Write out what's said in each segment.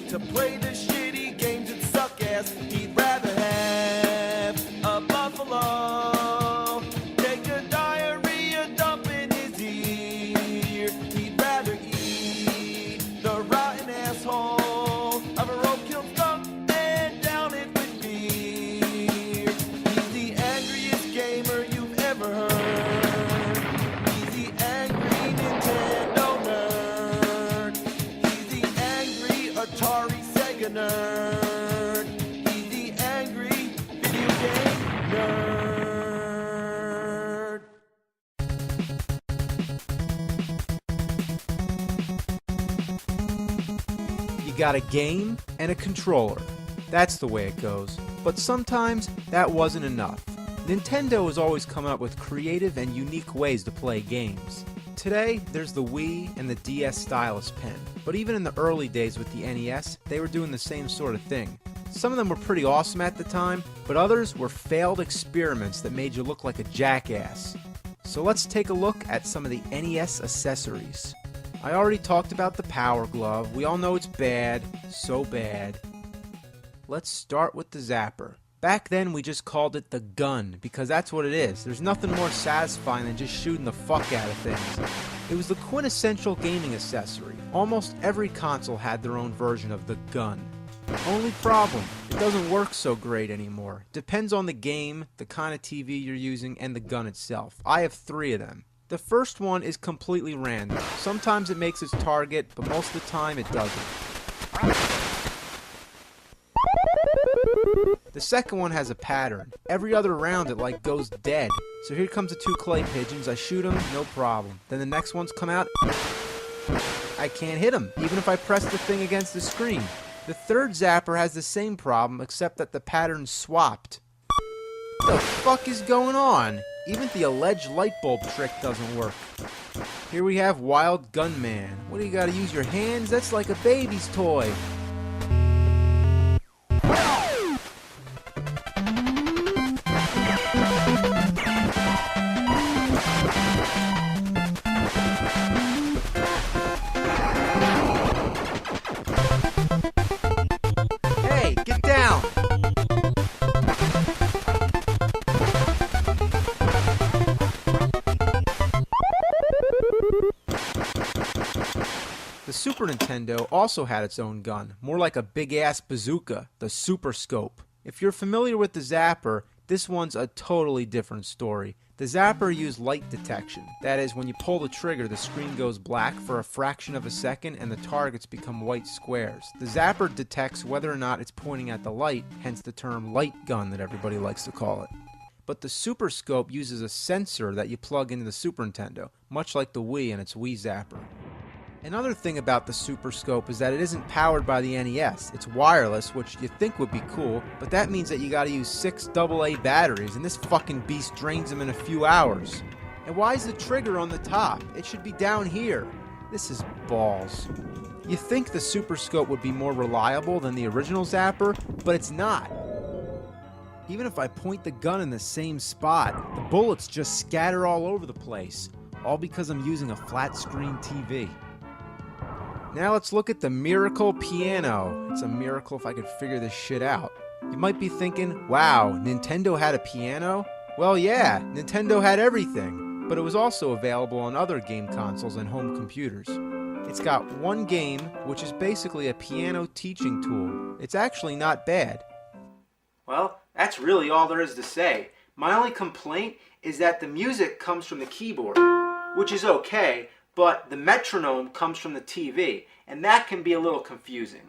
to play the shitty games that suck ass. He'd rather have a buffalo take a diarrhea dump in his ear. He'd rather eat the rotten asshole of a roadkill skunk and down it with beer. He's the angriest gamer you've ever heard. He's the angry Nintendo nerd. He's the angry Atari Sega nerd. He's the angry video game nerd. You got a game and a controller. That's the way it goes. But sometimes that wasn't enough. Nintendo has always come up with creative and unique ways to play games. Today, there's the Wii and the DS stylus pen. But even in the early days with the NES, they were doing the same sort of thing. Some of them were pretty awesome at the time, but others were failed experiments that made you look like a jackass. So let's take a look at some of the NES accessories. I already talked about the Power Glove. We all know it's bad, so bad. Let's start with the zapper. Back then we just called it the gun, because that's what it is. There's nothing more satisfying than just shooting the fuck out of things. It was the quintessential gaming accessory. Almost every console had their own version of the gun. Only problem, it doesn't work so great anymore. Depends on the game, the kind of TV you're using, and the gun itself. I have 3 of them. The first one is completely random. Sometimes it makes its target, but most of the time it doesn't. The second one has a pattern. Every other round it like goes dead. So here comes the 2 clay pigeons. I shoot them, no problem. Then the next ones come out. I can't hit them, even if I press the thing against the screen. The third zapper has the same problem, except that the pattern's swapped. What the fuck is going on? Even the alleged light bulb trick doesn't work. Here we have Wild Gunman. What do you gotta use your hands? That's like a baby's toy. Hey, get down! The Super Nintendo also had its own gun, more like a big-ass bazooka, the Super Scope. If you're familiar with the zapper, this one's a totally different story. The zapper used light detection. That is, when you pull the trigger, the screen goes black for a fraction of a second and the targets become white squares. The zapper detects whether or not it's pointing at the light, hence the term light gun that everybody likes to call it. But the Super Scope uses a sensor that you plug into the Super Nintendo, much like the Wii and its Wii zapper. Another thing about the Super Scope is that it isn't powered by the NES. It's wireless, which you think would be cool, but that means that you gotta use 6 AA batteries, and this fucking beast drains them in a few hours. And why is the trigger on the top? It should be down here. This is balls. You think the Super Scope would be more reliable than the original zapper, but it's not. Even if I point the gun in the same spot, the bullets just scatter all over the place, all because I'm using a flat screen TV. Now let's look at the Miracle Piano. It's a miracle if I could figure this shit out. You might be thinking, wow, Nintendo had a piano? Well, yeah, Nintendo had everything, but it was also available on other game consoles and home computers. It's got one game, which is basically a piano teaching tool. It's actually not bad. Well, that's really all there is to say. My only complaint is that the music comes from the keyboard, which is okay, but the metronome comes from the TV, and that can be a little confusing.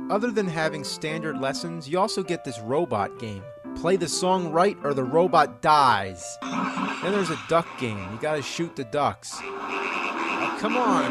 Other than having standard lessons, you also get this robot game. Play the song right or the robot dies. Then there's a duck game. You gotta shoot the ducks. Oh, come on.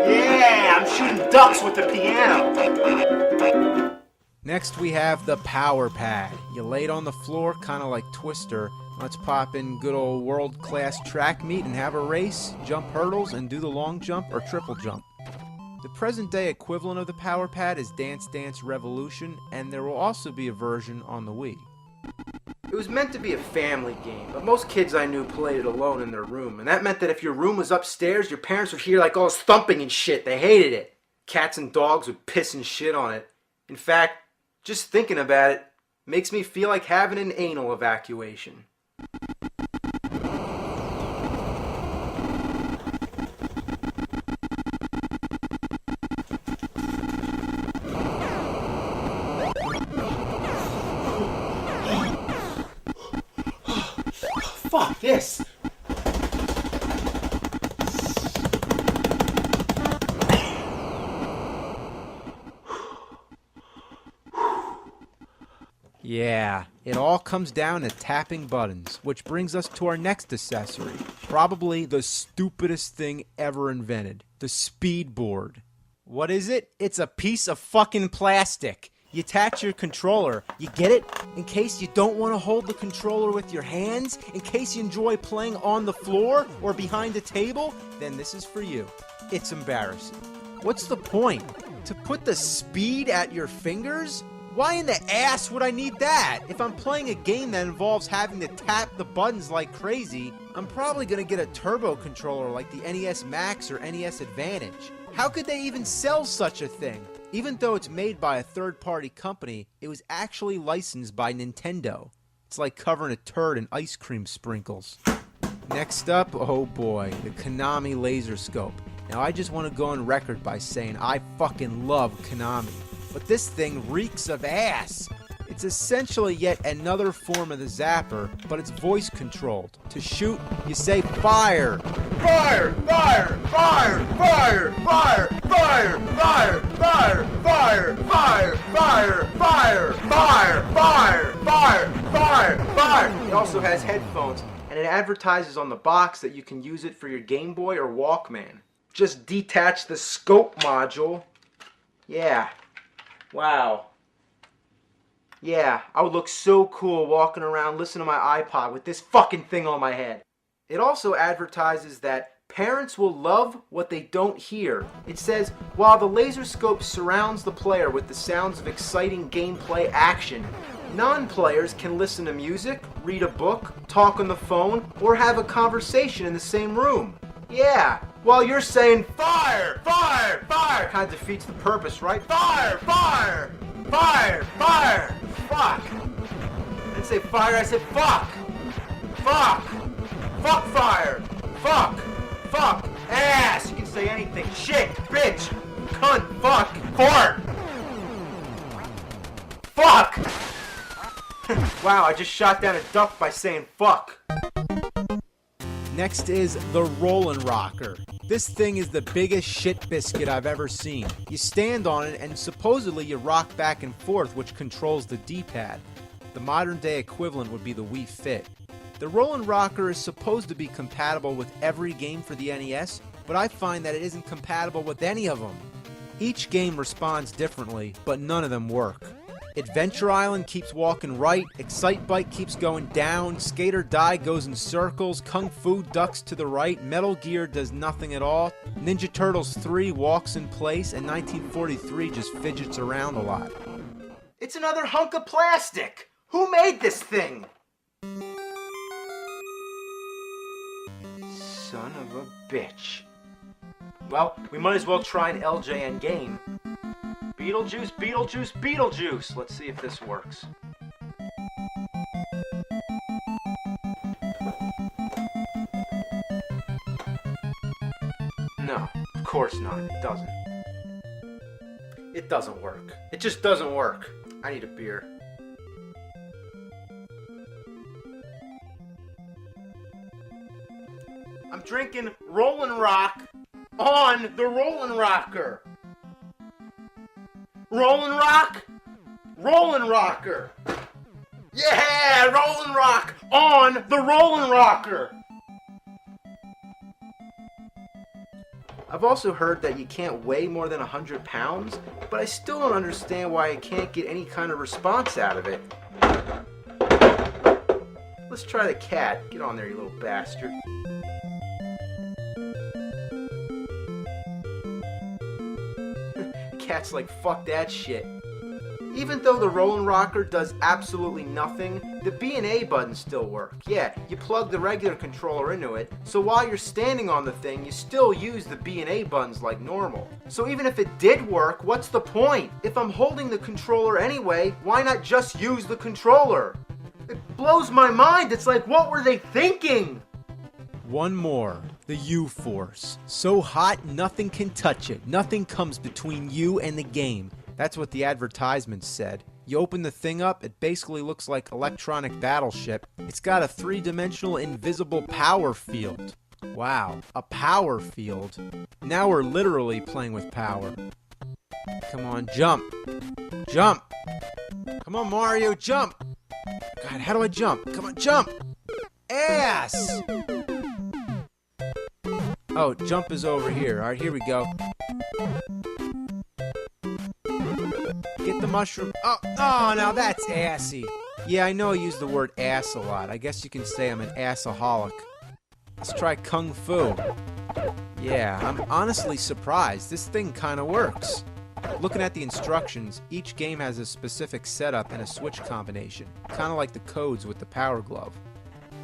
Yeah, I'm shooting ducks with the piano. Next we have the Power Pad. You lay it on the floor, kind of like Twister. Let's pop in good old world-class track meet and have a race, jump hurdles, and do the long jump or triple jump. The present-day equivalent of the Power Pad is Dance Dance Revolution, and there will also be a version on the Wii. It was meant to be a family game, but most kids I knew played it alone in their room, and that meant that if your room was upstairs, your parents would hear like all this thumping and shit. They hated it. Cats and dogs would piss and shit on it. In fact, just thinking about it makes me feel like having an anal evacuation. Fuck this! Yeah, it all comes down to tapping buttons, which brings us to our next accessory. Probably the stupidest thing ever invented. The speedboard. What is it? It's a piece of fucking plastic. You attach your controller. You get it? In case you don't want to hold the controller with your hands, in case you enjoy playing on the floor or behind a table, then this is for you. It's embarrassing. What's the point? To put the speed at your fingers? Why in the ass would I need that? If I'm playing a game that involves having to tap the buttons like crazy, I'm probably gonna get a turbo controller like the NES Max or NES Advantage. How could they even sell such a thing? Even though it's made by a third-party company, it was actually licensed by Nintendo. It's like covering a turd in ice cream sprinkles. Next up, oh boy, the Konami Laser Scope. Now I just want to go on record by saying I fucking love Konami. But this thing reeks of ass. It's essentially yet another form of the zapper, but it's voice controlled. To shoot, you say fire. Fire! Fire! Fire! Fire! Fire! Fire! Fire! Fire! Fire! Fire! Fire! Fire! Fire! Fire! Fire! Fire! Fire! It also has headphones, and it advertises on the box that you can use it for your Game Boy or Walkman. Just detach the scope module. Yeah. Wow. Yeah, I would look so cool walking around listening to my iPod with this fucking thing on my head. It also advertises that parents will love what they don't hear. It says, while the laser scope surrounds the player with the sounds of exciting gameplay action, non-players can listen to music, read a book, talk on the phone, or have a conversation in the same room. Yeah, while you're saying, fire, fire, fire, kind of defeats the purpose, right? Fire, fire, fire, fire, fuck. I didn't say fire, I said fuck. Fuck. Fuck fire. Fuck. Fuck. Ass. You can say anything. Shit. Bitch. Cunt. Fuck. Fart. Fuck. Wow, I just shot down a duck by saying fuck. Next is the Rollin' Rocker. This thing is the biggest shit biscuit I've ever seen. You stand on it and supposedly you rock back and forth, which controls the D-pad. The modern day equivalent would be the Wii Fit. The Rollin' Rocker is supposed to be compatible with every game for the NES, but I find that it isn't compatible with any of them. Each game responds differently, but none of them work. Adventure Island keeps walking right, Excite Bike keeps going down, Skate or Die goes in circles, Kung Fu ducks to the right, Metal Gear does nothing at all, Ninja Turtles 3 walks in place, and 1943 just fidgets around a lot. It's another hunk of plastic! Who made this thing? Son of a bitch. Well, we might as well try an LJN game. Beetlejuice, Beetlejuice, Beetlejuice! Let's see if this works. No, of course not. It doesn't. It doesn't work. It just doesn't work. I need a beer. I'm drinking Rollin' Rock on the Rollin' Rocker. Rollin' Rock, Rollin' Rocker. Yeah, Rollin' Rock on the Rollin' Rocker. I've also heard that you can't weigh more than 100 pounds, but I still don't understand why I can't get any kind of response out of it. Let's try the cat. Get on there, you little bastard. Cat's like, fuck that shit. Even though the Rollin' Rocker does absolutely nothing, The B and A buttons still work. Yeah, you plug the regular controller into it, so while you're standing on the thing, you still use the B and A buttons like normal. So even if it did work, what's the point? If I'm holding the controller anyway, why not just use the controller? It blows my mind. It's like, what were they thinking? One more. The U-Force. So hot, nothing can touch it. Nothing comes between you and the game. That's what the advertisement said. You open the thing up, it basically looks like electronic battleship. It's got a three-dimensional invisible power field. Wow, a power field. Now we're literally playing with power. Come on, jump. Jump. Come on, Mario, jump. God, how do I jump? Come on, jump. Ass. Oh, jump is over here. Alright, here we go. Get the mushroom. Oh, now that's assy. Yeah, I know I use the word ass a lot. I guess you can say I'm an assaholic. Let's try Kung Fu. Yeah, I'm honestly surprised. This thing kinda works. Looking at the instructions, each game has a specific setup and a switch combination, kinda like the codes with the Power Glove.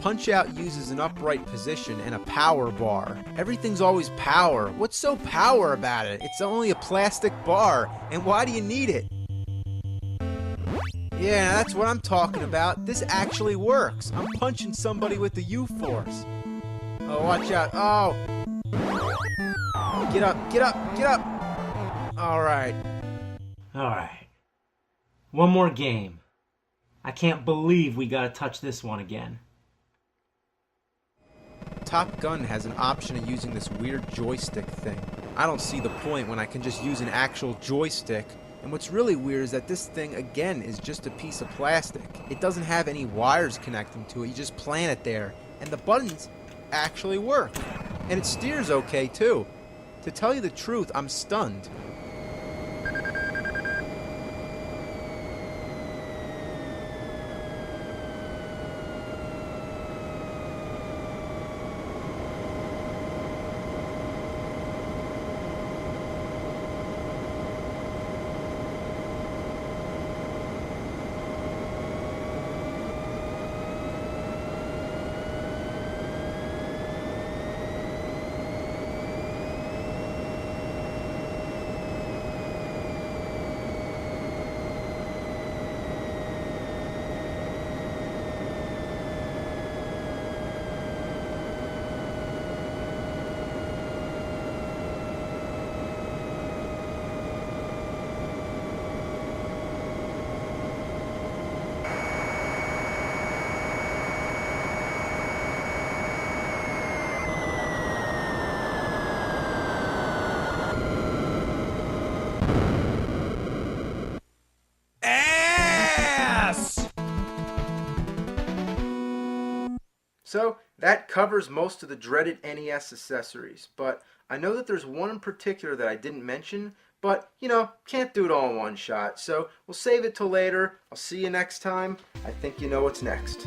Punch-Out uses an upright position and a power bar. Everything's always power. What's so power about it? It's only a plastic bar, and why do you need it? Yeah, that's what I'm talking about. This actually works. I'm punching somebody with the U-Force. Oh, watch out. Oh! Get up, get up, get up! Alright. Alright. One more game. I can't believe we gotta touch this one again. Top Gun has an option of using this weird joystick thing. I don't see the point when I can just use an actual joystick. And what's really weird is that this thing, again, is just a piece of plastic. It doesn't have any wires connecting to it. You just plant it there. And the buttons actually work. And it steers okay, too. To tell you the truth, I'm stunned. So that covers most of the dreaded NES accessories, but I know that there's one in particular that I didn't mention, but, you know, can't do it all in one shot, so we'll save it till later. I'll see you next time. I think you know what's next.